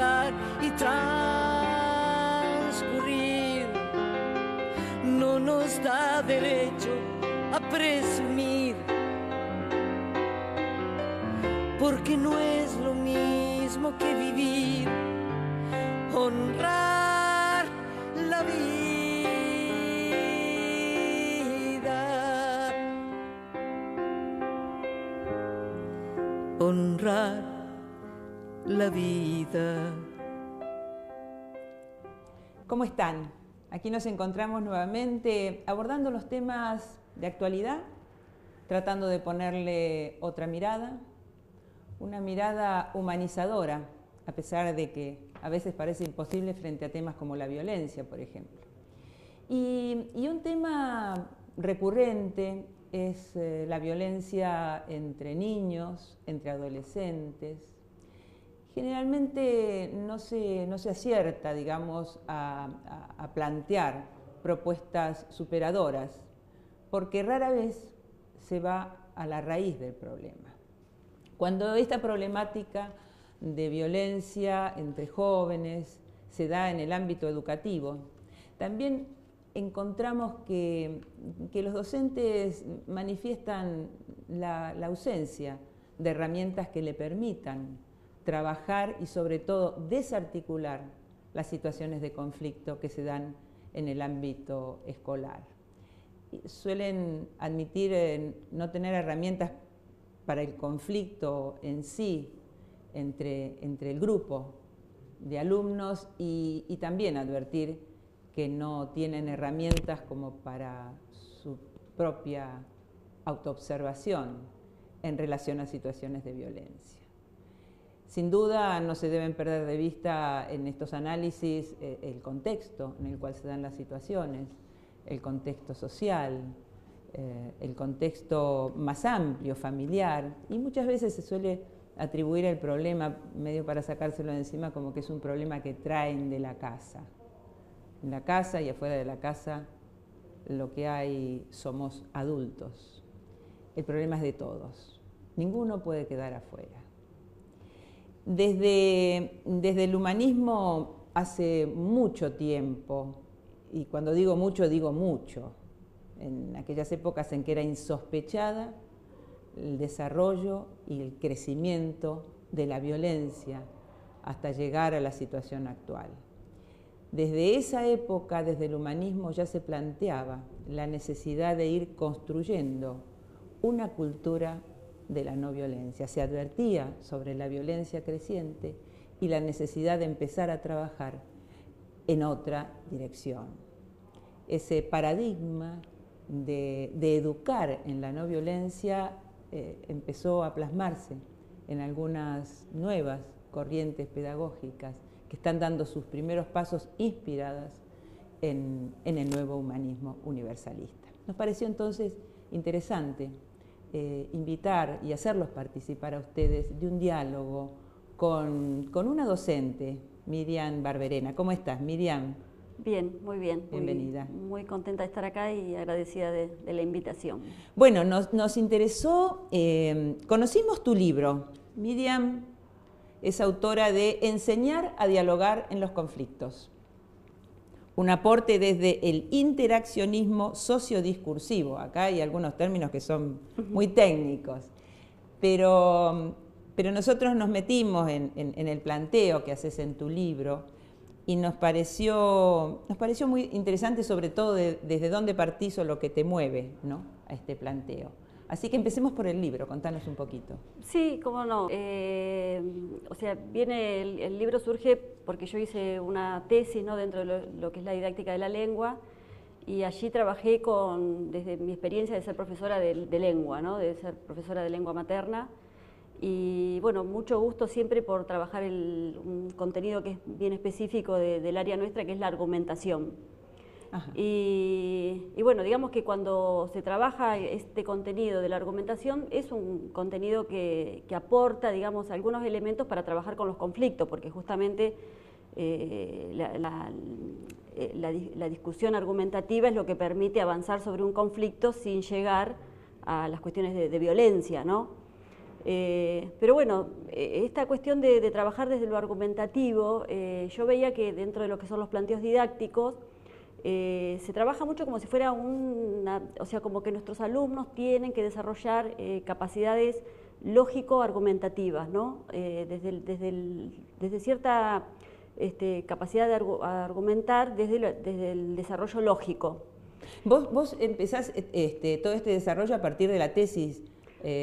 madurar y transcurrir. No nos da derecho a presumir, porque no es lo mismo que vivir, honrar la vida, honrar la vida. ¿Cómo están? Aquí nos encontramos nuevamente abordando los temas de actualidad, tratando de ponerle otra mirada, una mirada humanizadora, a pesar de que a veces parece imposible frente a temas como la violencia, por ejemplo. Y un tema recurrente es la violencia entre niños, entre adolescentes. Generalmente no se acierta, digamos, a plantear propuestas superadoras, porque rara vez se va a la raíz del problema. Cuando esta problemática de violencia entre jóvenes se da en el ámbito educativo, también encontramos que los docentes manifiestan la ausencia de herramientas que le permitan trabajar y sobre todo desarticular las situaciones de conflicto que se dan en el ámbito escolar. Suelen admitir no tener herramientas para el conflicto en sí entre el grupo de alumnos y también advertir que no tienen herramientas como para su propia autoobservación en relación a situaciones de violencia. Sin duda no se deben perder de vista en estos análisis el contexto en el cual se dan las situaciones, el contexto social, el contexto más amplio, familiar, y muchas veces se suele atribuir el problema, medio para sacárselo de encima, como que es un problema que traen de la casa. En la casa y afuera de la casa lo que hay somos adultos. El problema es de todos. Ninguno puede quedar afuera. Desde el humanismo hace mucho tiempo, y cuando digo mucho, en aquellas épocas en que era insospechada el desarrollo y el crecimiento de la violencia hasta llegar a la situación actual. Desde esa época, desde el humanismo, ya se planteaba la necesidad de ir construyendo una cultura de la no violencia. Se advertía sobre la violencia creciente y la necesidad de empezar a trabajar en otra dirección. Ese paradigma de educar en la no violencia empezó a plasmarse en algunas nuevas corrientes pedagógicas que están dando sus primeros pasos inspiradas en el nuevo humanismo universalista. Nos pareció entonces interesante invitar y hacerlos participar a ustedes de un diálogo con una docente, Miriam Barberena. ¿Cómo estás, Miriam? Bien, muy bien. Bienvenida. Muy contenta de estar acá y agradecida de la invitación. Bueno, nos interesó, conocimos tu libro. Miriam es autora de Enseñar a dialogar en los conflictos. Un aporte desde el interaccionismo sociodiscursivo. Acá hay algunos términos que son muy técnicos, pero nosotros nos metimos en el planteo que haces en tu libro y nos pareció muy interesante, sobre todo desde dónde partís o lo que te mueve, ¿no?, a este planteo. Así que empecemos por el libro, contanos un poquito. Sí, cómo no. O sea, el libro surge porque yo hice una tesis, ¿no?, dentro de lo que es la didáctica de la lengua, y allí trabajé desde mi experiencia de ser profesora de lengua, ¿no?, de ser profesora de lengua materna. Y bueno, mucho gusto siempre por trabajar un contenido que es bien específico del área nuestra, que es la argumentación. Y bueno, digamos que cuando se trabaja este contenido de la argumentación es un contenido que aporta, digamos, algunos elementos para trabajar con los conflictos, porque justamente la discusión argumentativa es lo que permite avanzar sobre un conflicto sin llegar a las cuestiones de violencia, ¿no? Pero bueno, esta cuestión de trabajar desde lo argumentativo, yo veía que dentro de lo que son los planteos didácticos, se trabaja mucho como si fuera o sea, como que nuestros alumnos tienen que desarrollar capacidades lógico-argumentativas, ¿no? Desde cierta capacidad de argumentar desde el desarrollo lógico. ¿Vos empezás todo este desarrollo a partir de la tesis?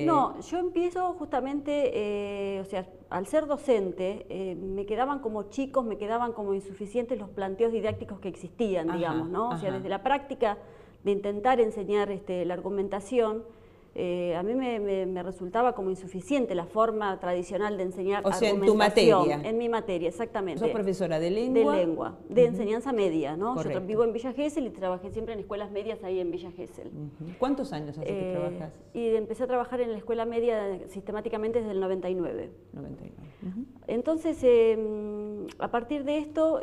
No, yo empiezo justamente, o sea, al ser docente, me quedaban como chicos, me quedaban como insuficientes los planteos didácticos que existían, digamos, ¿no? O sea, desde la práctica de intentar enseñar la argumentación, a mí me resultaba como insuficiente la forma tradicional de enseñar argumentación. En tu materia. En mi materia, exactamente. ¿Sos profesora de lengua? De lengua, de enseñanza media, ¿no? Correcto. Yo vivo en Villa Gesell y trabajé siempre en escuelas medias ahí en Villa Gesell. ¿Cuántos años hace que trabajas? Y empecé a trabajar en la escuela media sistemáticamente desde el 99. 99. Entonces, a partir de esto,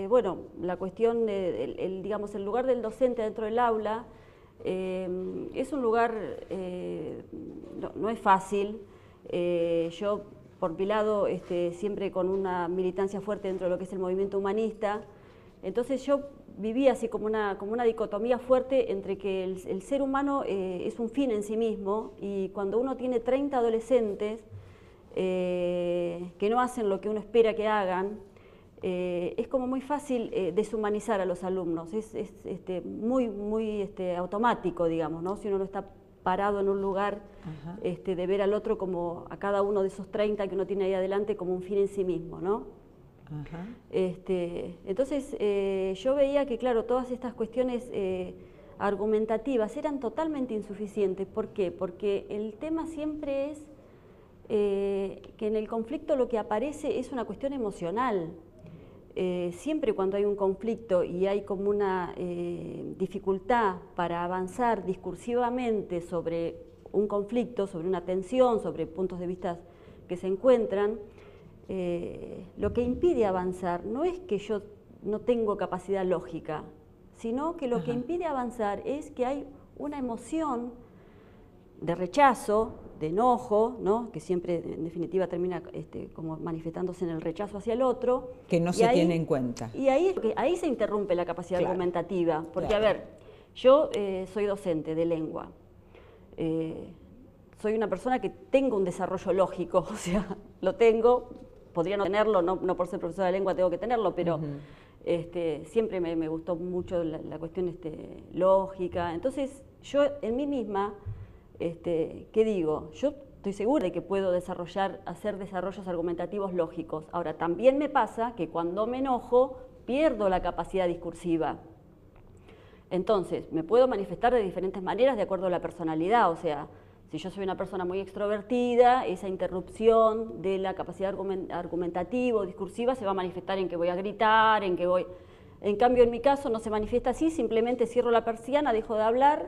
bueno, la cuestión, digamos, el lugar del docente dentro del aula, es un lugar, no es fácil. Yo, por mi lado, siempre con una militancia fuerte dentro de lo que es el movimiento humanista, entonces yo vivía así como una dicotomía fuerte entre que el ser humano es un fin en sí mismo, y cuando uno tiene 30 adolescentes que no hacen lo que uno espera que hagan, es como muy fácil deshumanizar a los alumnos, es muy automático, digamos, ¿no? Si uno no está parado en un lugar de ver al otro como a cada uno de esos 30 que uno tiene ahí adelante como un fin en sí mismo, ¿no? Entonces yo veía que, claro, todas estas cuestiones argumentativas eran totalmente insuficientes. ¿Por qué? Porque el tema siempre es que en el conflicto lo que aparece es una cuestión emocional. Siempre cuando hay un conflicto y hay como una dificultad para avanzar discursivamente sobre un conflicto, sobre una tensión, sobre puntos de vista que se encuentran, lo que impide avanzar no es que yo no tengo capacidad lógica, sino que lo que impide avanzar es que hay una emoción de rechazo, de enojo, ¿no? Que siempre en definitiva termina como manifestándose en el rechazo hacia el otro. Que no se tiene en cuenta. Y ahí se interrumpe la capacidad argumentativa, porque a ver, yo soy docente de lengua, soy una persona que tengo un desarrollo lógico, o sea, lo tengo, podría no tenerlo, no por ser profesora de lengua tengo que tenerlo, pero siempre me gustó mucho la cuestión lógica. Entonces yo en mí misma, ¿qué digo? Yo estoy segura de que puedo hacer desarrollos argumentativos lógicos. Ahora, también me pasa que cuando me enojo pierdo la capacidad discursiva. Entonces, me puedo manifestar de diferentes maneras de acuerdo a la personalidad, o sea, si yo soy una persona muy extrovertida, esa interrupción de la capacidad argumentativa o discursiva se va a manifestar en que voy a gritar, en que voy... En cambio, en mi caso no se manifiesta así, simplemente cierro la persiana, dejo de hablar,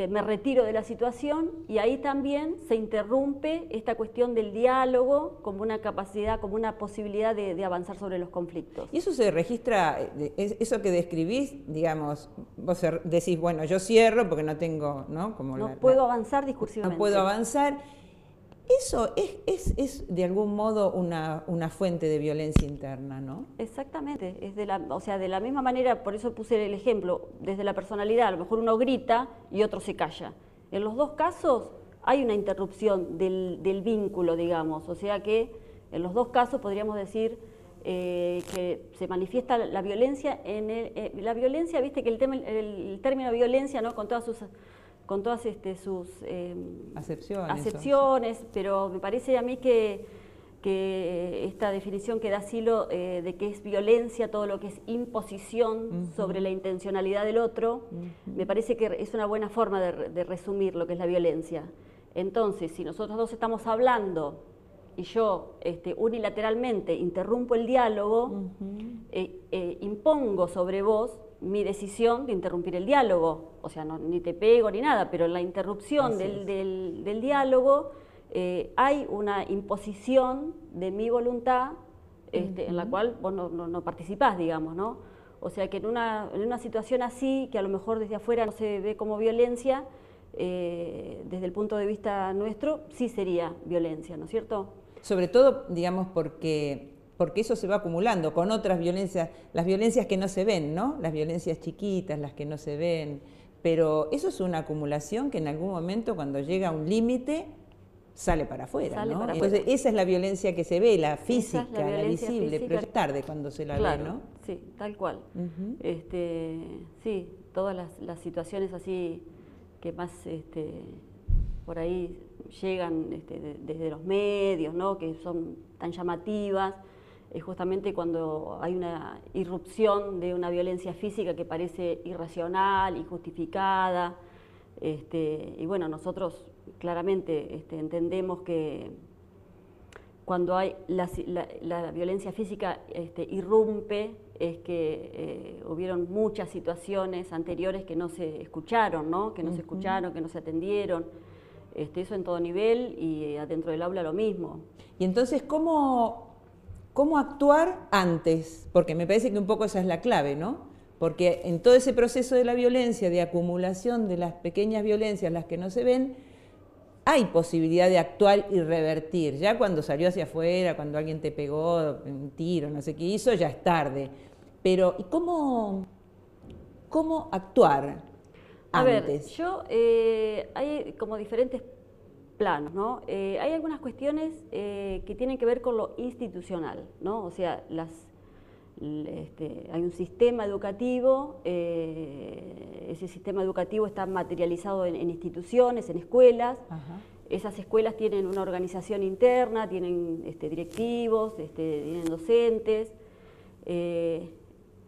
me retiro de la situación, y ahí también se interrumpe esta cuestión del diálogo como una capacidad, como una posibilidad de avanzar sobre los conflictos. Y eso se registra, eso que describís, digamos, vos decís, bueno, yo cierro porque no tengo, ¿no? Como no puedo avanzar discursivamente. No puedo avanzar. Eso es de algún modo una fuente de violencia interna, ¿no? Exactamente, o sea, de la misma manera, por eso puse el ejemplo, desde la personalidad, a lo mejor uno grita y otro se calla. En los dos casos hay una interrupción del vínculo, digamos, o sea que en los dos casos podríamos decir que se manifiesta la violencia. La violencia, viste que el término violencia, ¿no? Con todas sus acepciones, pero me parece a mí que esta definición que da Silo de que es violencia todo lo que es imposición sobre la intencionalidad del otro, me parece que es una buena forma de resumir lo que es la violencia. Entonces, si nosotros dos estamos hablando y yo unilateralmente interrumpo el diálogo, impongo sobre vos mi decisión de interrumpir el diálogo, o sea, ni te pego ni nada, pero en la interrupción del diálogo hay una imposición de mi voluntad en la cual vos no participás, digamos, ¿no? O sea que en una situación así, que a lo mejor desde afuera no se ve como violencia, desde el punto de vista nuestro, sí sería violencia, ¿no es cierto? Sobre todo, digamos, porque eso se va acumulando con otras violencias, las violencias que no se ven, ¿no? Las violencias chiquitas, las que no se ven, pero eso es una acumulación que en algún momento, cuando llega a un límite, sale para afuera, ¿no? Entonces, esa es la violencia que se ve, la física, la visible, física, pero es tarde cuando se la ve, ¿no? Sí, tal cual. Sí, todas las situaciones así que más por ahí llegan desde los medios, ¿no? Que son tan llamativas, es justamente cuando hay una irrupción de una violencia física que parece irracional, injustificada, y bueno, nosotros claramente entendemos que cuando hay la violencia física irrumpe, es que hubieron muchas situaciones anteriores que no se escucharon, ¿no? Que no se escucharon, que no se atendieron, eso en todo nivel, y adentro del aula lo mismo. Y entonces, ¿cómo actuar antes? Porque me parece que un poco esa es la clave, ¿no? Porque en todo ese proceso de la violencia, de acumulación de las pequeñas violencias, las que no se ven, hay posibilidad de actuar y revertir. Ya cuando salió hacia afuera, cuando alguien te pegó un tiro, no sé qué hizo, ya es tarde. Pero, ¿y cómo actuar antes? A ver, hay como diferentes planos, ¿no? Hay algunas cuestiones que tienen que ver con lo institucional, ¿no? O sea, hay un sistema educativo, ese sistema educativo está materializado en instituciones, en escuelas. Ajá. Esas escuelas tienen una organización interna, tienen directivos, tienen docentes.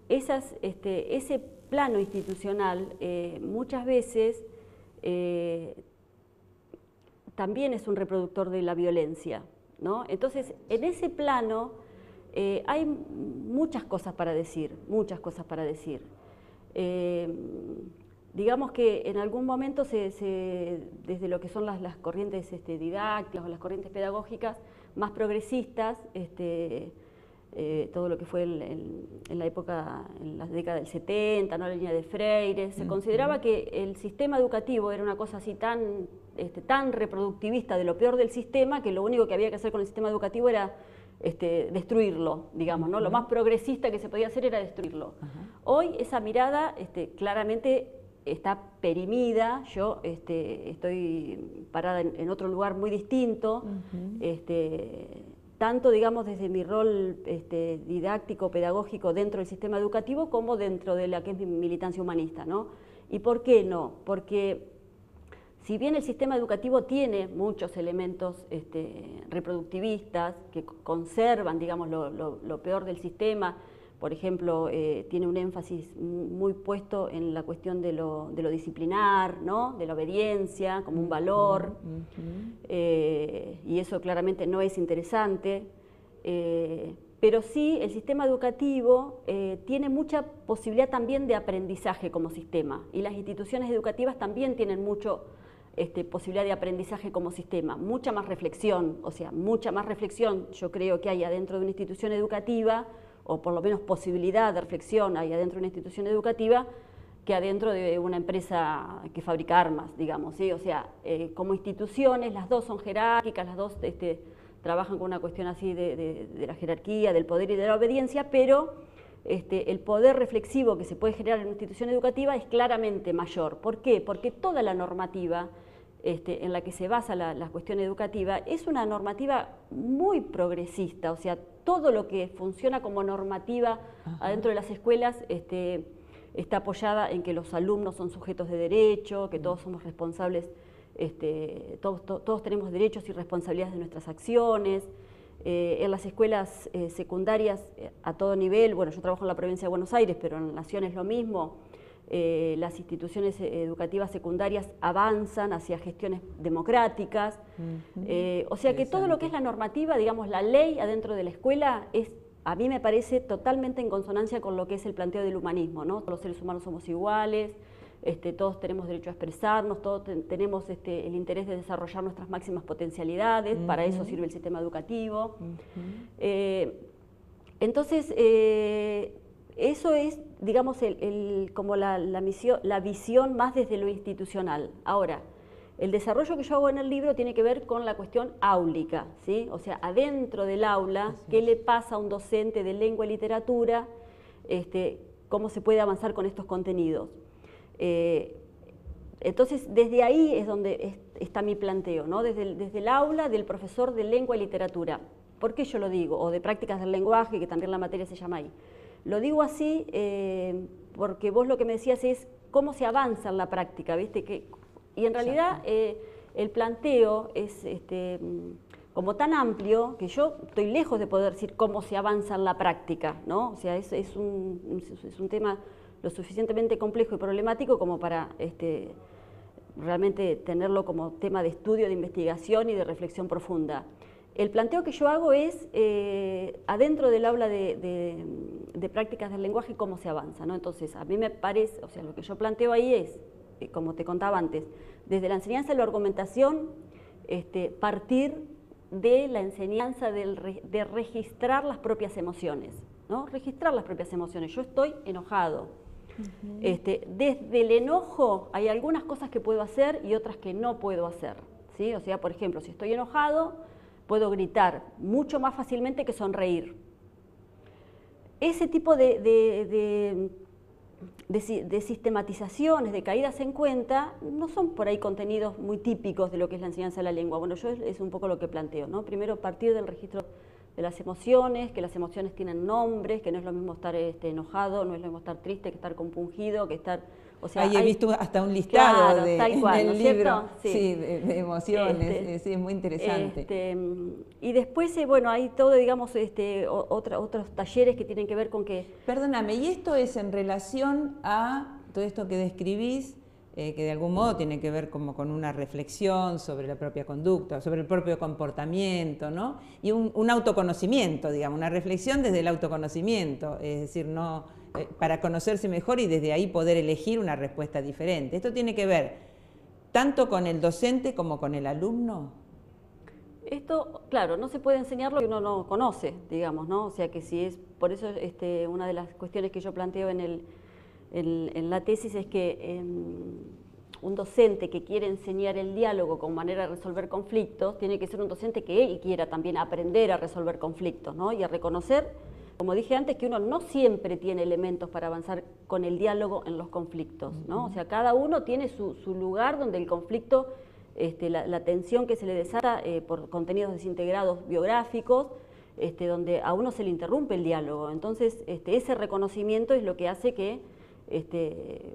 Ese plano institucional muchas veces también es un reproductor de la violencia, ¿no? Entonces, en ese plano hay muchas cosas para decir, digamos que en algún momento desde lo que son las corrientes didácticas o las corrientes pedagógicas más progresistas, todo lo que fue en la época, en la década del 70, ¿no? La línea de Freire, se consideraba que el sistema educativo era una cosa así tan reproductivista de lo peor del sistema, que lo único que había que hacer con el sistema educativo era destruirlo, digamos, ¿no? Lo más progresista que se podía hacer era destruirlo. Hoy esa mirada claramente está perimida. Yo estoy parada en otro lugar muy distinto, tanto, digamos, desde mi rol didáctico, pedagógico dentro del sistema educativo, como dentro de la que es mi militancia humanista, ¿no? ¿Y por qué no? Porque si bien el sistema educativo tiene muchos elementos reproductivistas que conservan, digamos, lo peor del sistema, por ejemplo, tiene un énfasis muy puesto en la cuestión de lo disciplinar, ¿no? De la obediencia como un valor, y eso claramente no es interesante, pero sí el sistema educativo tiene mucha posibilidad también de aprendizaje como sistema, y las instituciones educativas también tienen mucho posibilidad de aprendizaje como sistema, mucha más reflexión, o sea, mucha más reflexión yo creo que hay adentro de una institución educativa, o por lo menos posibilidad de reflexión hay adentro de una institución educativa, que adentro de una empresa que fabrica armas, digamos, ¿sí? O sea, como instituciones, las dos son jerárquicas, las dos trabajan con una cuestión así de la jerarquía, del poder y de la obediencia, pero el poder reflexivo que se puede generar en una institución educativa es claramente mayor. ¿Por qué? Porque toda la normativa en la que se basa la cuestión educativa es una normativa muy progresista, o sea, todo lo que funciona como normativa adentro de las escuelas está apoyada en que los alumnos son sujetos de derecho, que todos somos responsables, todos tenemos derechos y responsabilidades de nuestras acciones. En las escuelas secundarias a todo nivel, bueno, yo trabajo en la provincia de Buenos Aires, pero en Nación es lo mismo, las instituciones educativas secundarias avanzan hacia gestiones democráticas, o sea que todo lo que es la normativa, digamos, la ley adentro de la escuela a mí me parece totalmente en consonancia con lo que es el planteo del humanismo, ¿no? Todos los seres humanos somos iguales, todos tenemos derecho a expresarnos, todos tenemos el interés de desarrollar nuestras máximas potencialidades, para eso sirve el sistema educativo. Entonces, eso es, digamos, como la visión más desde lo institucional. Ahora, El desarrollo que yo hago en el libro tiene que ver con la cuestión áulica, ¿sí? O sea, adentro del aula, ¿qué le pasa a un docente de lengua y literatura? Cómo se puede avanzar con estos contenidos. Entonces, desde ahí es donde está mi planteo, ¿no? Desde el aula del profesor de lengua y literatura. ¿Por qué yo lo digo? O de prácticas del lenguaje, que también la materia se llama ahí. Lo digo así porque vos lo que me decías es cómo se avanza en la práctica, ¿viste? Y en realidad el planteo es como tan amplio que yo estoy lejos de poder decir cómo se avanza en la práctica, ¿no? O sea, es un tema lo suficientemente complejo y problemático como para realmente tenerlo como tema de estudio, de investigación y de reflexión profunda. El planteo que yo hago es, adentro del aula de prácticas del lenguaje, cómo se avanza, ¿no? Entonces, a mí me parece, o sea, lo que yo planteo ahí es, como te contaba antes, desde la enseñanza de la argumentación, partir de la enseñanza de registrar las propias emociones, ¿no? Registrar las propias emociones. Yo estoy enojado. Desde el enojo hay algunas cosas que puedo hacer y otras que no puedo hacer, ¿sí? O sea, por ejemplo, si estoy enojado, puedo gritar mucho más fácilmente que sonreír. Ese tipo de sistematizaciones, de caídas en cuenta, no son por ahí contenidos muy típicos de lo que es la enseñanza de la lengua. Bueno, yo es un poco lo que planteo, ¿no? Primero, partir del registro de las emociones, que las emociones tienen nombres, que no es lo mismo estar enojado, no es lo mismo estar triste que estar compungido, que estar... O sea, ahí he visto hasta un listado claro, tal cual, del ¿no es libro, cierto? sí, de emociones, sí, es muy interesante. Y después, bueno, hay todo, digamos, otros talleres que tienen que ver con que... Perdóname, ¿y esto es en relación a todo esto que describís, que de algún modo tiene que ver como con una reflexión sobre la propia conducta, sobre el propio comportamiento, ¿no? Y un autoconocimiento, digamos, una reflexión desde el autoconocimiento, es decir, no... para conocerse mejor y desde ahí poder elegir una respuesta diferente. ¿Esto tiene que ver tanto con el docente como con el alumno? Esto, claro, no se puede enseñar lo que uno no conoce, digamos, ¿no? O sea que si es, por eso una de las cuestiones que yo planteo en la tesis es que un docente que quiere enseñar el diálogo como manera de resolver conflictos, tiene que ser un docente que él quiera también aprender a resolver conflictos, ¿no? Y a reconocer, como dije antes, que uno no siempre tiene elementos para avanzar con el diálogo en los conflictos, ¿no? O sea, cada uno tiene su lugar donde el conflicto, la tensión que se le desata por contenidos desintegrados biográficos, donde a uno se le interrumpe el diálogo. Entonces, ese reconocimiento es lo que hace que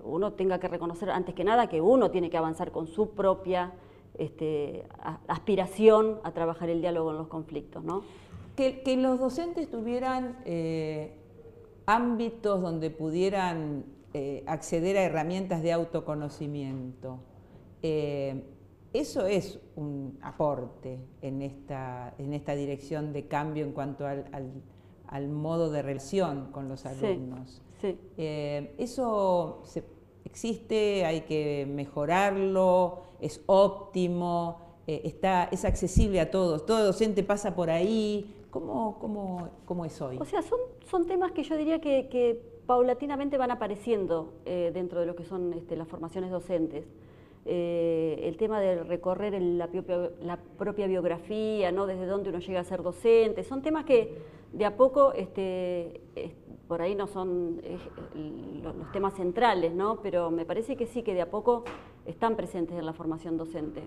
uno tenga que reconocer, antes que nada, que uno tiene que avanzar con su propia aspiración a trabajar el diálogo en los conflictos, ¿no? Que los docentes tuvieran ámbitos donde pudieran acceder a herramientas de autoconocimiento. Eso es un aporte en esta dirección de cambio en cuanto al modo de relación con los alumnos. Sí. Eso existe, hay que mejorarlo, es óptimo, es accesible a todos, todo docente pasa por ahí. ¿Cómo es hoy? O sea, son temas que yo diría que paulatinamente van apareciendo dentro de lo que son las formaciones docentes. El tema de recorrer la propia biografía, ¿no? Desde dónde uno llega a ser docente, son temas que de a poco, por ahí no son los temas centrales, ¿no? Pero me parece que sí, que de a poco están presentes en la formación docente.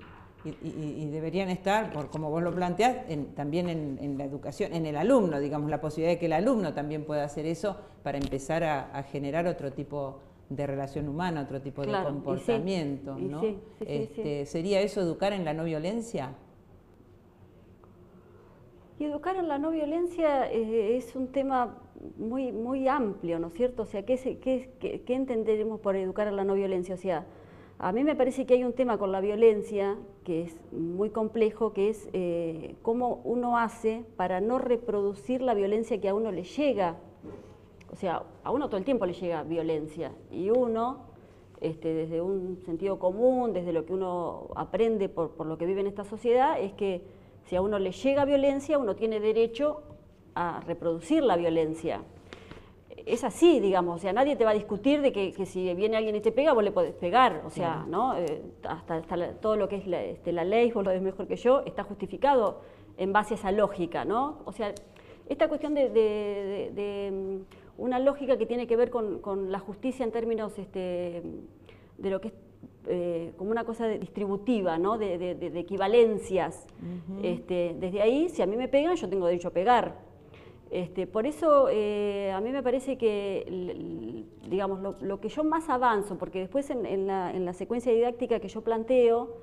Y deberían estar, como vos lo planteás, también en la educación, en el alumno, digamos, la posibilidad de que el alumno también pueda hacer eso para empezar a generar otro tipo de relación humana, otro tipo de comportamiento, ¿no? Sí. ¿Sería eso educar en la no violencia? Y educar en la no violencia es un tema muy, muy amplio, ¿no es cierto? O sea, ¿qué entenderemos por educar en la no violencia? O sea, a mí me parece que hay un tema con la violencia que es muy complejo, que es cómo uno hace para no reproducir la violencia que a uno le llega. O sea, a uno todo el tiempo le llega violencia y uno, desde un sentido común, desde lo que uno aprende por lo que vive en esta sociedad, es que si a uno le llega violencia, uno tiene derecho a reproducir la violencia. es así, digamos, o sea, nadie te va a discutir de que si viene alguien y te pega, vos le podés pegar, o sea, ¿no? Todo lo que es la ley, vos lo ves mejor que yo, está justificado en base a esa lógica, ¿no? O sea, esta cuestión de una lógica que tiene que ver con la justicia en términos de lo que es como una cosa distributiva, ¿no? de equivalencias. Desde ahí, si a mí me pegan, yo tengo derecho a pegar. Por eso a mí me parece que, digamos, lo que yo más avanzo, porque después en la secuencia didáctica que yo planteo,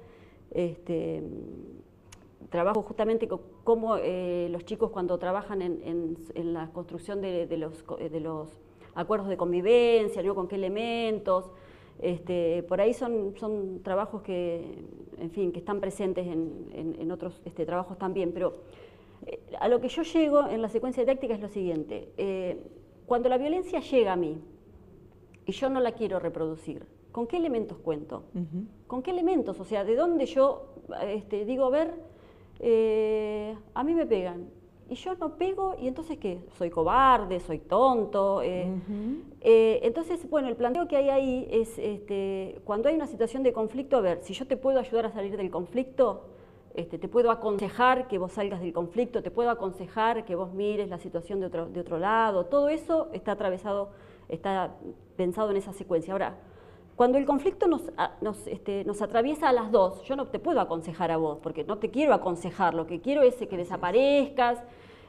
trabajo justamente con cómo los chicos cuando trabajan en la construcción de los acuerdos de convivencia, ¿no? Con qué elementos, por ahí son trabajos que, en fin, que están presentes en otros trabajos también, pero a lo que yo llego en la secuencia didáctica es lo siguiente. Cuando la violencia llega a mí y yo no la quiero reproducir, ¿con qué elementos cuento? ¿Con qué elementos? O sea, ¿de dónde yo digo, a ver, a mí me pegan y yo no pego y entonces ¿qué? ¿Soy cobarde? ¿Soy tonto? Entonces, bueno, el planteo que hay ahí es cuando hay una situación de conflicto, a ver, si yo te puedo ayudar a salir del conflicto, te puedo aconsejar que vos salgas del conflicto, te puedo aconsejar que vos mires la situación de otro lado, todo eso está atravesado, está pensado en esa secuencia. Ahora, cuando el conflicto nos atraviesa a las dos, yo no te puedo aconsejar a vos, porque no te quiero aconsejar, lo que quiero es que desaparezcas.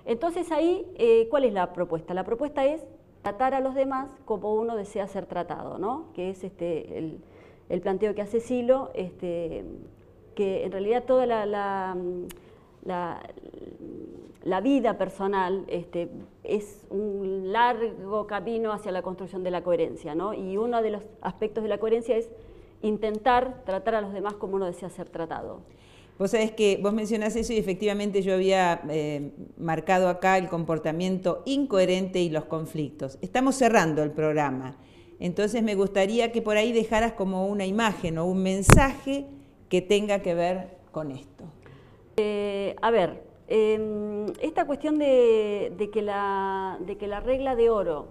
Entonces ahí, ¿cuál es la propuesta? La propuesta es tratar a los demás como uno desea ser tratado, ¿no? Que es el planteo que hace Silo, que en realidad toda la vida personal es un largo camino hacia la construcción de la coherencia, ¿no? Y uno de los aspectos de la coherencia es intentar tratar a los demás como uno desea ser tratado. Vos sabés que vos mencionás eso y efectivamente yo había marcado acá el comportamiento incoherente y los conflictos. Estamos cerrando el programa, entonces me gustaría que por ahí dejaras como una imagen o un mensaje que tenga que ver con esto. A ver, esta cuestión de que la regla de oro,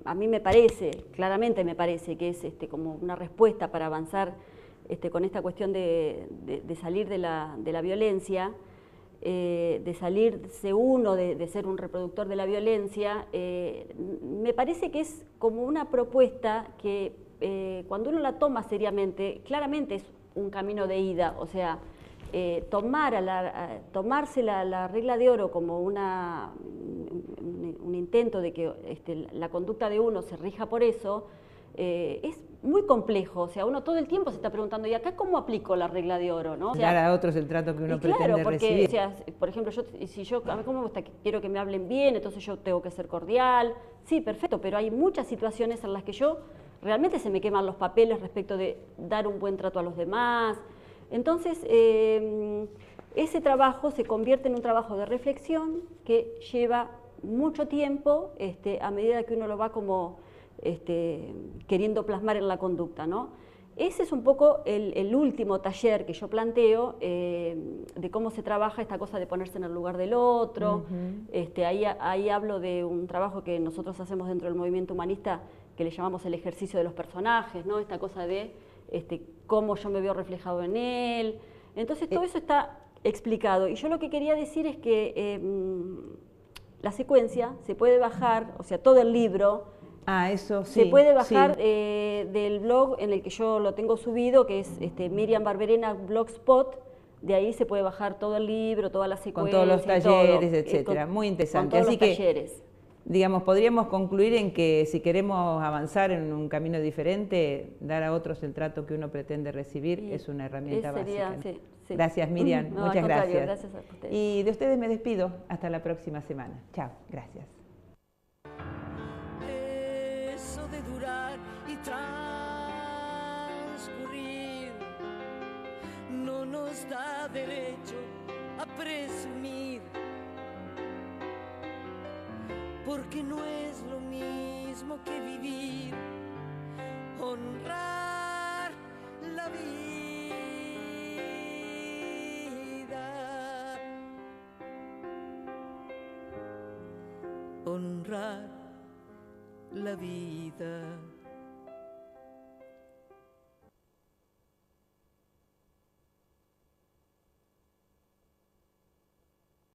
a mí me parece, claramente me parece que es como una respuesta para avanzar con esta cuestión de salir de la violencia, de salirse uno de ser un reproductor de la violencia, me parece que es como una propuesta que cuando uno la toma seriamente, claramente es un camino de ida, o sea, tomarse la regla de oro como un intento de que la conducta de uno se rija por eso, es muy complejo, o sea, uno todo el tiempo se está preguntando, ¿y acá cómo aplico la regla de oro? ¿No? O sea, dar a otros el trato que uno pretende claro, porque, recibir. O sea, por ejemplo, a mí como me gusta, quiero que me hablen bien, entonces yo tengo que ser cordial, sí, perfecto, pero hay muchas situaciones en las que yo realmente se me queman los papeles respecto de dar un buen trato a los demás. Entonces, ese trabajo se convierte en un trabajo de reflexión que lleva mucho tiempo a medida que uno lo va como queriendo plasmar en la conducta, ¿no? Ese es un poco el último taller que yo planteo de cómo se trabaja esta cosa de ponerse en el lugar del otro. Ahí hablo de un trabajo que nosotros hacemos dentro del movimiento humanista que le llamamos el ejercicio de los personajes, ¿no? Esta cosa de cómo yo me veo reflejado en él. Entonces todo eso está explicado. Y yo lo que quería decir es que la secuencia se puede bajar, o sea, todo el libro, eso sí, se puede bajar sí. Del blog en el que yo lo tengo subido, que es Miriam Barberena Blogspot. De ahí se puede bajar todo el libro, toda la secuencia. Con todos los talleres, etcétera. Muy interesante. Con todos Así los que, talleres. digamos, podríamos concluir en que si queremos avanzar en un camino diferente, dar a otros el trato que uno pretende recibir es una herramienta básica. Sí. Gracias, Miriam. No, muchas gracias. Gracias a ustedes. Y de ustedes me despido. Hasta la próxima semana. Chao. Gracias. Eso de durar y transcurrir no nos da derecho a presumir, porque no es lo mismo que vivir, honrar la vida, honrar la vida.